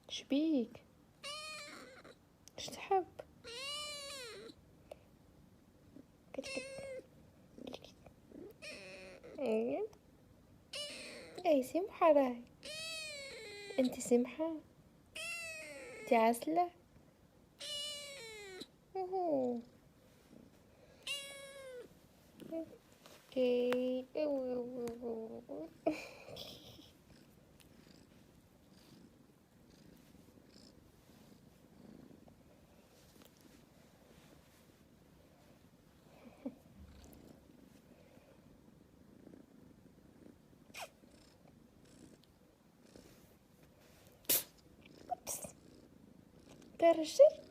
شبيك؟ اش تحب؟ اي سمحة راهي، انت سمحة، انت عسلة. اوكي. كرشت.